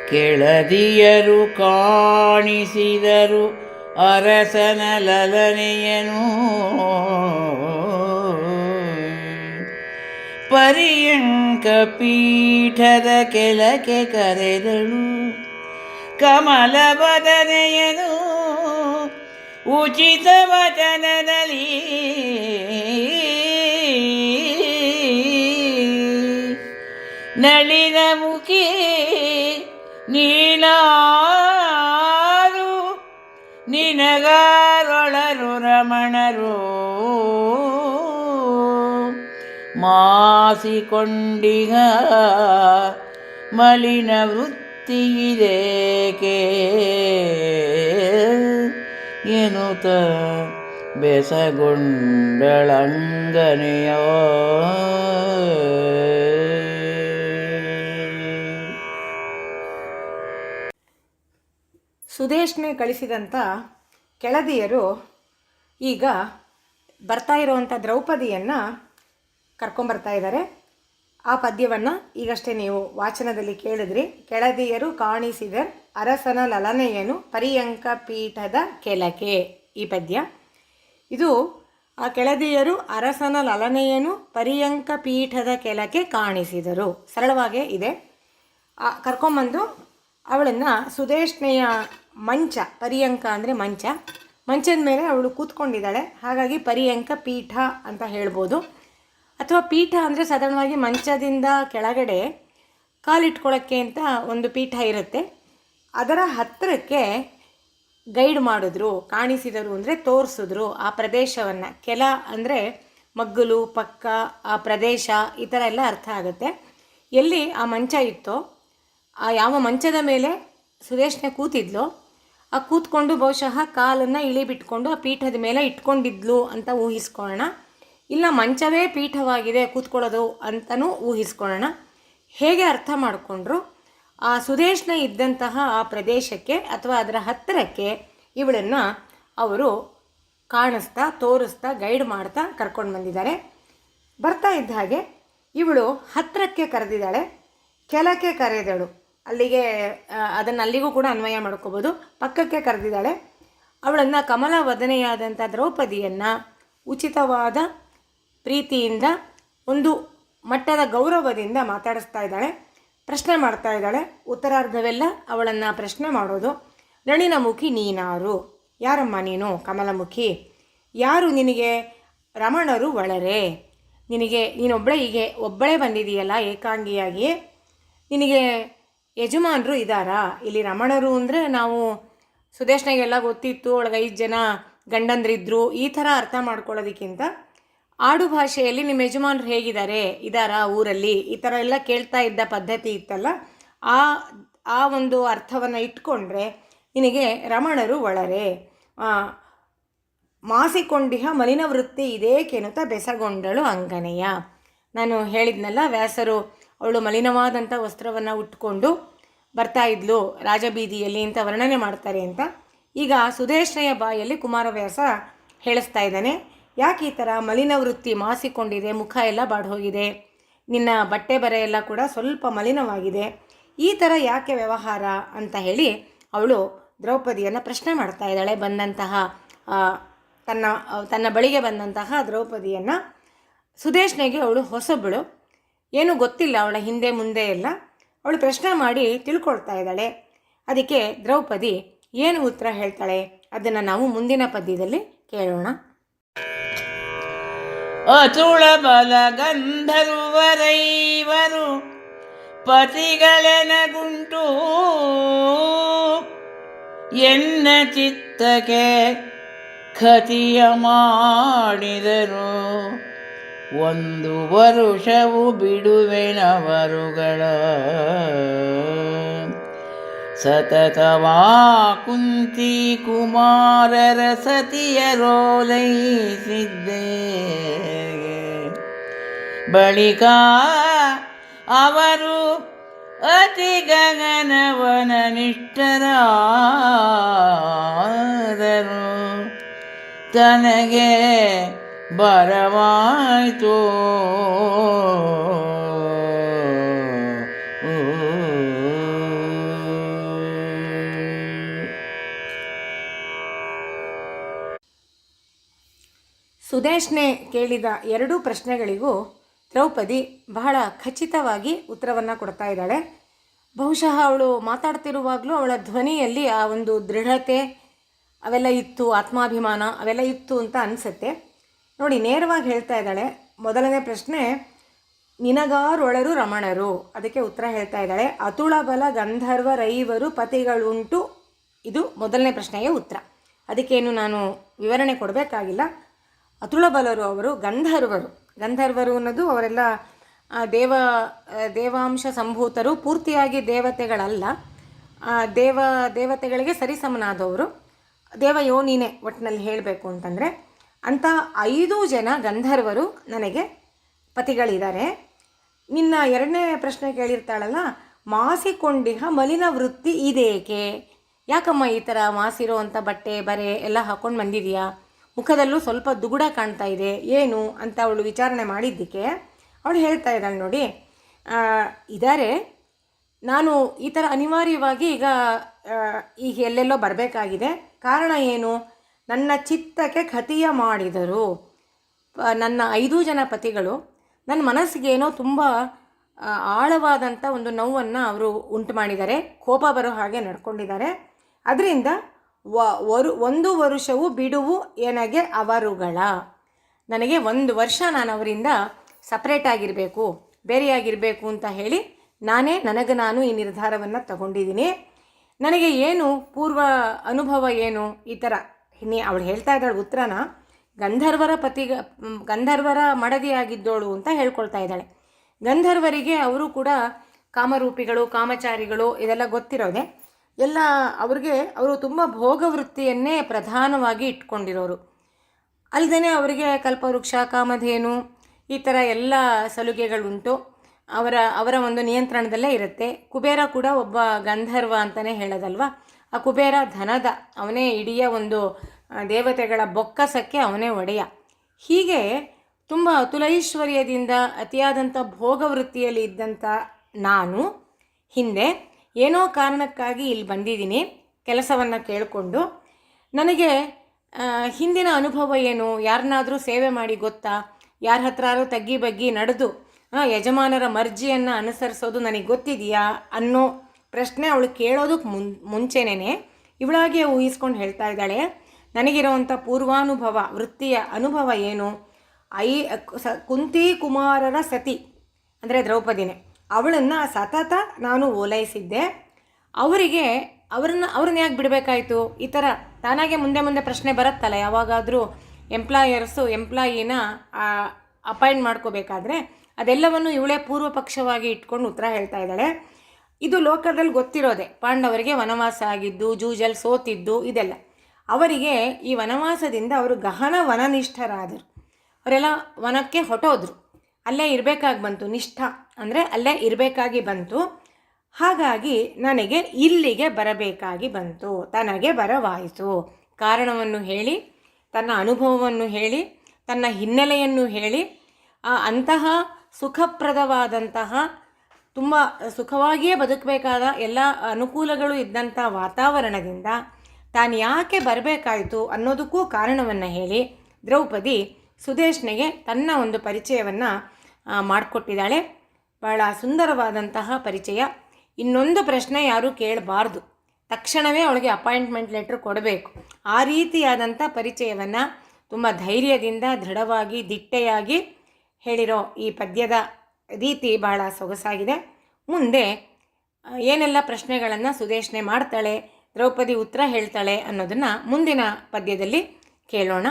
ಕೆಳದಿಯರು ಕಾಣಿಸಿದರು ಅರಸನ ಲಲನೆಯನು. ಪರ್ಯಂಕ ಪೀಠದ ಕೆಳಕ್ಕೆ ಕರೆದಳು ಕಮಲವದನೆಯನು ಉಚಿತ ವಚನದಲ್ಲಿ. ನಳಿನ ಮುಖಿ ನೀನಾರು ನಿನಗಾರೊಳರು ರಮಣರು ಮಾಸಿಕೊಂಡಿಗ ಮಲಿನ ವೃತ್ತಿಯಿದೇಕೆ ಎನ್ನುತ್ತ ಬೆಸಗೊಂಡಳಂಗನೆಯೋ. ಸುದೇಶ್ನೆ ಕಳಿಸಿದಂಥ ಕೆಳದಿಯರು ಈಗ ಬರ್ತಾ ಇರುವಂಥ ದ್ರೌಪದಿಯನ್ನು ಕರ್ಕೊಂಬರ್ತಾ ಇದ್ದಾರೆ. ಆ ಪದ್ಯವನ್ನು ಈಗಷ್ಟೇ ನೀವು ವಾಚನದಲ್ಲಿ ಕೇಳಿದ್ರಿ. ಕೆಳದಿಯರು ಕಾಣಿಸಿದ ಅರಸನ ಲಲನೆಯನು ಪರ್ಯಂಕ ಪೀಠದ ಕೆಳಕ್ಕೆ, ಈ ಪದ್ಯ. ಇದು ಆ ಕೆಳದಿಯರು ಅರಸನ ಲಲನೆಯನು ಪರ್ಯಂಕ ಪೀಠದ ಕೆಳಕ್ಕೆ ಕಾಣಿಸಿದರು, ಸರಳವಾಗೇ ಇದೆ. ಕರ್ಕೊಂಬಂದು ಅವಳನ್ನು ಸುದೇಶ್ನೆಯ ಮಂಚ, ಪರ್ಯಂಕ ಅಂದರೆ ಮಂಚ, ಮಂಚದ ಮೇಲೆ ಅವಳು ಕೂತ್ಕೊಂಡಿದ್ದಾಳೆ. ಹಾಗಾಗಿ ಪರ್ಯಂಕ ಪೀಠ ಅಂತ ಹೇಳ್ಬೋದು. ಅಥವಾ ಪೀಠ ಅಂದರೆ ಸಾಧಾರಣವಾಗಿ ಮಂಚದಿಂದ ಕೆಳಗಡೆ ಕಾಲಿಟ್ಕೊಳ್ಳೋಕ್ಕೆ ಅಂತ ಒಂದು ಪೀಠ ಇರುತ್ತೆ. ಅದರ ಹತ್ತಿರಕ್ಕೆ ಗೈಡ್ ಮಾಡಿದ್ರು, ಕಾಣಿಸಿದರು ಅಂದರೆ ತೋರಿಸಿದ್ರು ಆ ಪ್ರದೇಶವನ್ನು. ಕೆಲ ಅಂದರೆ ಮಗ್ಗಲು, ಪಕ್ಕ, ಆ ಪ್ರದೇಶ, ಈ ಥರ ಎಲ್ಲ ಅರ್ಥ ಆಗುತ್ತೆ. ಎಲ್ಲಿ ಆ ಮಂಚ ಇತ್ತೋ, ಆ ಯಾವ ಮಂಚದ ಮೇಲೆ ಸುದೇಶ್ನೆ ಕೂತಿದ್ಲು, ಆ ಕೂತ್ಕೊಂಡು ಬಹುಶಃ ಕಾಲನ್ನು ಇಳಿಬಿಟ್ಕೊಂಡು ಆ ಪೀಠದ ಮೇಲೆ ಇಟ್ಕೊಂಡಿದ್ಲು ಅಂತ ಊಹಿಸ್ಕೊಳ್ಳೋಣ. ಇಲ್ಲ ಮಂಚವೇ ಪೀಠವಾಗಿದೆ ಕೂತ್ಕೊಳ್ಳೋದು ಅಂತಲೂ ಊಹಿಸ್ಕೊಳ್ಳೋಣ. ಹೇಗೆ ಅರ್ಥ ಮಾಡಿಕೊಂಡ್ರು ಆ ಸುದೇಶ್ನೆ ಇದ್ದಂತಹ ಆ ಪ್ರದೇಶಕ್ಕೆ ಅಥವಾ ಅದರ ಹತ್ತಿರಕ್ಕೆ ಇವಳನ್ನು ಅವರು ಕಾಣಿಸ್ತಾ, ತೋರಿಸ್ತಾ, ಗೈಡ್ ಮಾಡ್ತಾ ಕರ್ಕೊಂಡು ಬಂದಿದ್ದಾರೆ. ಬರ್ತಾ ಇದ್ದ ಹಾಗೆ ಇವಳು ಹತ್ತಿರಕ್ಕೆ ಕರೆದಿದ್ದಾಳೆ, ಕೆಳಕ್ಕೆ ಕರೆದಳು. ಅಲ್ಲಿಗೆ ಅದನ್ನು ಅಲ್ಲಿಗೂ ಕೂಡ ಅನ್ವಯ ಮಾಡ್ಕೋಬೋದು. ಪಕ್ಕಕ್ಕೆ ಕರೆದಿದ್ದಾಳೆ. ಅವಳನ್ನು ಕಮಲ ವದನೆಯಾದಂಥ ದ್ರೌಪದಿಯನ್ನು ಉಚಿತವಾದ ಪ್ರೀತಿಯಿಂದ, ಒಂದು ಮಟ್ಟದ ಗೌರವದಿಂದ ಮಾತಾಡಿಸ್ತಾ ಇದ್ದಾಳೆ, ಪ್ರಶ್ನೆ ಮಾಡ್ತಾ ಇದ್ದಾಳೆ. ಉತ್ತರಾರ್ಧವೆಲ್ಲ ಅವಳನ್ನು ಪ್ರಶ್ನೆ ಮಾಡೋದು. ನಳಿನ ಮುಖಿ ನೀನಾರು, ಯಾರಮ್ಮ ನೀನು ಕಮಲಮುಖಿ, ಯಾರು ನಿನಗೆ ರಮಣರು ಒಳರೆ, ಒಬ್ಬಳೇ ಬಂದಿದೆಯಲ್ಲ ಏಕಾಂಗಿಯಾಗಿ, ನಿನಗೆ ಯಜಮಾನರು ಇದ್ದಾರಾ? ಇಲ್ಲಿ ರಮಣರು ಅಂದರೆ ನಾವು ಸುದೇಶ್ನೆಗೆಲ್ಲ ಗೊತ್ತಿತ್ತು, ಒಳಗೆ 5 ಜನ ಗಂಡಂದ್ರಿದ್ರು, ಈ ಥರ ಅರ್ಥ ಮಾಡ್ಕೊಳ್ಳೋದಕ್ಕಿಂತ ಆಡು ಭಾಷೆಯಲ್ಲಿ ನಿಮ್ಮ ಯಜಮಾನರು ಹೇಗಿದ್ದಾರೆ, ಇದ್ದಾರಾ ಊರಲ್ಲಿ, ಈ ಥರ ಎಲ್ಲ ಕೇಳ್ತಾ ಇದ್ದ ಪದ್ಧತಿ ಇತ್ತಲ್ಲ, ಆ ಒಂದು ಅರ್ಥವನ್ನು ಇಟ್ಕೊಂಡ್ರೆ ನಿನಗೆ ರಮಣರು ಒಳರೆ ಮಾಸಿಕೊಂಡಿಹ ಮಲಿನ ವೃತ್ತಿ ಇದೇಕೆನ್ನುತ್ತ ಬೆಸಗೊಂಡಳು ಅಂಗನೆಯ. ನಾನು ಹೇಳಿದ್ನಲ್ಲ, ವ್ಯಾಸರು ಅವಳು ಮಲಿನವಾದಂಥ ವಸ್ತ್ರವನ್ನು ಉಟ್ಕೊಂಡು ಬರ್ತಾ ಇದ್ಲು ರಾಜಬೀದಿಯಲ್ಲಿ ಅಂತ ವರ್ಣನೆ ಮಾಡ್ತಾರೆ ಅಂತ. ಈಗ ಸುದೇಶ್ನೆಯ ಬಾಯಲ್ಲಿ ಕುಮಾರವ್ಯಾಸ ಹೇಳಿಸ್ತಾ ಇದ್ದಾನೆ, ಯಾಕೆ ಈ ಥರ ಮಲಿನ ವೃತ್ತಿ ಮಾಸಿಕೊಂಡಿದೆ, ಮುಖ ಎಲ್ಲ ಬಾಡೋಗಿದೆ, ನಿನ್ನ ಬಟ್ಟೆ ಬರೆ ಎಲ್ಲ ಕೂಡ ಸ್ವಲ್ಪ ಮಲಿನವಾಗಿದೆ, ಈ ಥರ ಯಾಕೆ ವ್ಯವಹಾರ ಅಂತ ಹೇಳಿ ಅವಳು ದ್ರೌಪದಿಯನ್ನು ಪ್ರಶ್ನೆ ಮಾಡ್ತಾ ಇದ್ದಾಳೆ. ಬಂದಂತಹ ತನ್ನ ಬಳಿಗೆ ಬಂದಂತಹ ದ್ರೌಪದಿಯನ್ನು, ಸುದೇಶ್ನೆಗೆ ಅವಳು ಹೊಸಬಳು, ಏನೂ ಗೊತ್ತಿಲ್ಲ ಅವಳ ಹಿಂದೆ ಮುಂದೆ ಎಲ್ಲ. ಅವಳು ಪ್ರಶ್ನೆ ಮಾಡಿ ತಿಳ್ಕೊಳ್ತಾ ಇದ್ದಾಳೆ. ಅದಕ್ಕೆ ದ್ರೌಪದಿ ಏನು ಉತ್ತರ ಹೇಳ್ತಾಳೆ ಅದನ್ನು ನಾವು ಮುಂದಿನ ಪದ್ಯದಲ್ಲಿ ಕೇಳೋಣ. ಅತುಳ ಬಲ ಗಂಧರ್ವರೈವರು ಪತಿಗಳನಗುಂಟು ಎನ್ನ ಚಿತ್ತಕ್ಕೆ ಖತಿಯ ಮಾಡಿದರು, 1 ವರುಷವು ಬಿಡುವೆನವರುಗಳ ಸತತವಾ ಕುಂತಿ ಕುಮಾರರ ಸತಿಯರೋಲೈಸಿದ್ದೆ. ಬಳಿಕ ಅವರು ಅತಿ ಗಗನವನ ನಿಷ್ಠರಾದರು, ತನಗೆ ಬರವಾಯಿತು ಸುದೇಶ್ನೆ ಕೇಳಿದ ಎರಡೂ ಪ್ರಶ್ನೆಗಳಿಗೂ ದ್ರೌಪದಿ ಬಹಳ ಖಚಿತವಾಗಿ ಉತ್ತರವನ್ನು ಕೊಡ್ತಾ ಇದ್ದಾಳೆ. ಬಹುಶಃ ಅವಳು ಮಾತಾಡ್ತಿರುವಾಗಲೂ ಅವಳ ಧ್ವನಿಯಲ್ಲಿ ಆ ಒಂದು ದೃಢತೆ ಅವೆಲ್ಲ ಇತ್ತು, ಆತ್ಮಾಭಿಮಾನ ಅವೆಲ್ಲ ಇತ್ತು ಅಂತ ಅನಿಸುತ್ತೆ. ನೋಡಿ, ನೇರವಾಗಿ ಹೇಳ್ತಾ ಇದ್ದಾಳೆ. ಮೊದಲನೇ ಪ್ರಶ್ನೆ, ನಿನಗಾರೊಳರು ರಮಣರು, ಅದಕ್ಕೆ ಉತ್ತರ ಹೇಳ್ತಾ ಇದ್ದಾಳೆ. ಅತುಳ ಬಲ ಗಂಧರ್ವ ರೈವರು ಪತಿಗಳುಂಟು, ಇದು ಮೊದಲನೇ ಪ್ರಶ್ನೆಗೆ ಉತ್ತರ. ಅದಕ್ಕೇನು ನಾನು ವಿವರಣೆ ಕೊಡಬೇಕಾಗಿಲ್ಲ. ಅತುಳ ಬಲರು ಅವರು ಗಂಧರ್ವರು ಅನ್ನೋದು ಅವರೆಲ್ಲ ದೇವಾಂಶ ಸಂಭೂತರು, ಪೂರ್ತಿಯಾಗಿ ದೇವತೆಗಳಲ್ಲ, ದೇವತೆಗಳಿಗೆ ಸರಿಸಮನಾದವರು, ದೇವಯೋನಿನೇ ಒಟ್ಟಿನಲ್ಲಿ ಹೇಳಬೇಕು ಅಂತಂದರೆ. ಅಂಥ 5 ಜನ ಗಂಧರ್ವರು ನನಗೆ ಪತಿಗಳಿದ್ದಾರೆ. ನಿನ್ನ ಎರಡನೇ ಪ್ರಶ್ನೆ ಕೇಳಿರ್ತಾಳಲ್ಲ, ಮಾಸಿಕೊಂಡಿಹ ಮಲಿನ ವೃತ್ತಿ ಇದೇಕೆ, ಯಾಕಮ್ಮ ಈ ಥರ ಮಾಸಿರೋ ಅಂಥ ಬಟ್ಟೆ ಬರೆ ಎಲ್ಲ ಹಾಕ್ಕೊಂಡು ಬಂದಿದೆಯಾ, ಮುಖದಲ್ಲೂ ಸ್ವಲ್ಪ ದುಗುಡ ಕಾಣ್ತಾ ಇದೆ, ಏನು ಅಂತ ಅವಳು ವಿಚಾರಣೆ ಮಾಡಿದ್ದಕ್ಕೆ ಅವಳು ಹೇಳ್ತಾ ಇದ್ದಾಳೆ. ನೋಡಿ, ಇದ್ದಾರೆ, ನಾನು ಈ ಥರ ಅನಿವಾರ್ಯವಾಗಿ ಈಗ ಎಲ್ಲೆಲ್ಲೋ ಬರಬೇಕಾಗಿದೆ. ಕಾರಣ ಏನು, ನನ್ನ ಚಿತ್ತಕ್ಕೆ ಖತಿಯ ಮಾಡಿದರು. ನನ್ನ 5 ಜನ ಪತಿಗಳು ನನ್ನ ಮನಸ್ಸಿಗೆ ಏನೋ ತುಂಬ ಆಳವಾದಂಥ ಒಂದು ನೋವನ್ನು ಅವರು ಉಂಟು ಮಾಡಿದ್ದಾರೆ, ಕೋಪ ಬರೋ ಹಾಗೆ ನಡ್ಕೊಂಡಿದ್ದಾರೆ. ಅದರಿಂದ 1 ವರುಷವು ಬಿಡುವು ನನಗೆ ಅವರುಗಳ, ನನಗೆ 1 ವರ್ಷ ನಾನು ಅವರಿಂದ ಸಪ್ರೇಟ್ ಆಗಿರಬೇಕು, ಬೇರೆಯಾಗಿರಬೇಕು ಅಂತ ಹೇಳಿ ನನಗೆ ನಾನು ಈ ನಿರ್ಧಾರವನ್ನು ತಗೊಂಡಿದ್ದೀನಿ. ನನಗೆ ಏನು ಪೂರ್ವ ಅನುಭವ ಏನು, ಈ ಥರ ಅವಳು ಹೇಳ್ತಾ ಇದ್ದಾಳೆ ಉತ್ತರನ. ಗಂಧರ್ವರ ಮಡದಿಯಾಗಿದ್ದೋಳು ಅಂತ ಹೇಳ್ಕೊಳ್ತಾ ಇದ್ದಾಳೆ. ಗಂಧರ್ವರಿಗೆ ಅವರು ಕೂಡ ಕಾಮರೂಪಿಗಳು, ಕಾಮಚಾರಿಗಳು, ಇದೆಲ್ಲ ಗೊತ್ತಿರೋದೆ. ಎಲ್ಲ ಅವರು ತುಂಬ ಭೋಗವೃತ್ತಿಯನ್ನೇ ಪ್ರಧಾನವಾಗಿ ಇಟ್ಕೊಂಡಿರೋರು. ಅಲ್ಲದೇ ಅವರಿಗೆ ಕಲ್ಪವೃಕ್ಷ, ಕಾಮಧೇನು, ಈ ಥರ ಎಲ್ಲ ಸಲುಗೆಗಳುಂಟು. ಅವರ ಒಂದು ನಿಯಂತ್ರಣದಲ್ಲೇ ಇರುತ್ತೆ. ಕುಬೇರ ಕೂಡ ಒಬ್ಬ ಗಂಧರ್ವ ಅಂತಲೇ ಹೇಳೋದಲ್ವ. ಆ ಕುಬೇರ ಧನದ, ಅವನೇ ಇಡೀ ಒಂದು ದೇವತೆಗಳ ಬೊಕ್ಕಸಕ್ಕೆ ಅವನೇ ಒಡೆಯ. ಹೀಗೆ ತುಂಬ ಅತುಲೈಶ್ವರ್ಯದಿಂದ ಅತಿಯಾದಂಥ ಭೋಗವೃತ್ತಿಯಲ್ಲಿ ಇದ್ದಂಥ ನಾನು ಹಿಂದೆ ಏನೋ ಕಾರಣಕ್ಕಾಗಿ ಇಲ್ಲಿ ಬಂದಿದ್ದೀನಿ ಕೆಲಸವನ್ನು ಕೇಳಿಕೊಂಡು. ನನಗೆ ಹಿಂದಿನ ಅನುಭವ ಏನು, ಯಾರನ್ನಾದರೂ ಸೇವೆ ಮಾಡಿ ಗೊತ್ತಾ, ಯಾರ ಹತ್ರಾರು ತಗ್ಗಿ ಬಗ್ಗಿ ನಡೆದು ಯಜಮಾನರ ಮರ್ಜಿಯನ್ನು ಅನುಸರಿಸೋದು ನನಗೆ ಗೊತ್ತಿದೆಯಾ ಅನ್ನೋ ಪ್ರಶ್ನೆ ಅವಳು ಕೇಳೋದಕ್ಕೆ ಮುಂಚೆನೇ ಇವಳಾಗೆ ಊಹಿಸ್ಕೊಂಡು ಹೇಳ್ತಾ ಇದ್ದಾಳೆ. ನನಗಿರೋವಂಥ ಪೂರ್ವಾನುಭವ, ವೃತ್ತಿಯ ಅನುಭವ ಏನು, ಕುಂತಿ ಕುಮಾರರ ಸತಿ ಅಂದರೆ ದ್ರೌಪದಿನೇ, ಅವಳನ್ನು ಸತತ ನಾನು ಓಲೈಸಿದ್ದೆ. ಅವ್ರನ್ನ ಯಾಕೆ ಬಿಡಬೇಕಾಯಿತು, ಈ ಥರ ತಾನಾಗೆ ಮುಂದೆ ಪ್ರಶ್ನೆ ಬರುತ್ತಲ್ಲ ಯಾವಾಗಾದರೂ ಎಂಪ್ಲಾಯಿನ ಅಪಾಯಿಂಟ್ ಮಾಡ್ಕೋಬೇಕಾದ್ರೆ, ಅದೆಲ್ಲವನ್ನು ಇವಳೇ ಪೂರ್ವ ಪಕ್ಷವಾಗಿ ಇಟ್ಕೊಂಡು ಉತ್ತರ ಹೇಳ್ತಾ ಇದ್ದಾಳೆ. ಇದು ಲೋಕದಲ್ಲಿ ಗೊತ್ತಿರೋದೆ, ಪಾಂಡವರಿಗೆ ವನವಾಸ ಆಗಿದ್ದು, ಜೂಜಲ್ ಸೋತಿದ್ದು, ಇದೆಲ್ಲ ಅವರಿಗೆ ಈ ವನವಾಸದಿಂದ ಅವರು ಗಹನ ವನನಿಷ್ಠರಾದರು. ಅವರೆಲ್ಲ ವನಕ್ಕೆ ಹೊಟ್ಟೋದ್ರು, ಅಲ್ಲೇ ಇರಬೇಕಾಗಿ ಬಂತು. ನಿಷ್ಠ ಅಂದರೆ ಅಲ್ಲೇ ಇರಬೇಕಾಗಿ ಬಂತು. ಹಾಗಾಗಿ ನನಗೆ ಇಲ್ಲಿಗೆ ಬರಬೇಕಾಗಿ ಬಂತು, ತನಗೆ ಬರವಾಯಿತು. ಕಾರಣವನ್ನು ಹೇಳಿ, ತನ್ನ ಅನುಭವವನ್ನು ಹೇಳಿ, ತನ್ನ ಹಿನ್ನೆಲೆಯನ್ನು ಹೇಳಿ, ಅಂತಹ ಸುಖಪ್ರದವಾದಂತಹ ತುಂಬ ಸುಖವಾಗಿಯೇ ಬದುಕಬೇಕಾದ ಎಲ್ಲ ಅನುಕೂಲಗಳು ಇದ್ದಂಥ ವಾತಾವರಣದಿಂದ ತಾನು ಯಾಕೆ ಬರಬೇಕಾಯಿತು ಅನ್ನೋದಕ್ಕೂ ಕಾರಣವನ್ನು ಹೇಳಿ ದ್ರೌಪದಿ ಸುದೇಶ್ನಿಗೆ ತನ್ನ ಒಂದು ಪರಿಚಯವನ್ನು ಮಾಡಿಕೊಟ್ಟಿದ್ದಾಳೆ. ಬಹಳ ಸುಂದರವಾದಂತಹ ಪರಿಚಯ. ಇನ್ನೊಂದು ಪ್ರಶ್ನೆ ಯಾರೂ ಕೇಳಬಾರ್ದು, ತಕ್ಷಣವೇ ಅವಳಿಗೆ ಅಪಾಯಿಂಟ್ಮೆಂಟ್ ಲೆಟ್ರ್ ಕೊಡಬೇಕು. ಆ ರೀತಿಯಾದಂಥ ಪರಿಚಯವನ್ನು ತುಂಬ ಧೈರ್ಯದಿಂದ ದೃಢವಾಗಿ ದಿಟ್ಟೆಯಾಗಿ ಹೇಳಿರೋ ಈ ಪದ್ಯದ ರೀತಿ ಬಹಳ ಸೊಗಸಾಗಿದೆ. ಮುಂದೆ ಏನೆಲ್ಲ ಪ್ರಶ್ನೆಗಳನ್ನು ಸುದೇಶ್ನೆ ಮಾಡ್ತಾಳೆ, ದ್ರೌಪದಿ ಉತ್ತರ ಹೇಳ್ತಾಳೆ ಅನ್ನೋದನ್ನು ಮುಂದಿನ ಪದ್ಯದಲ್ಲಿ ಕೇಳೋಣ.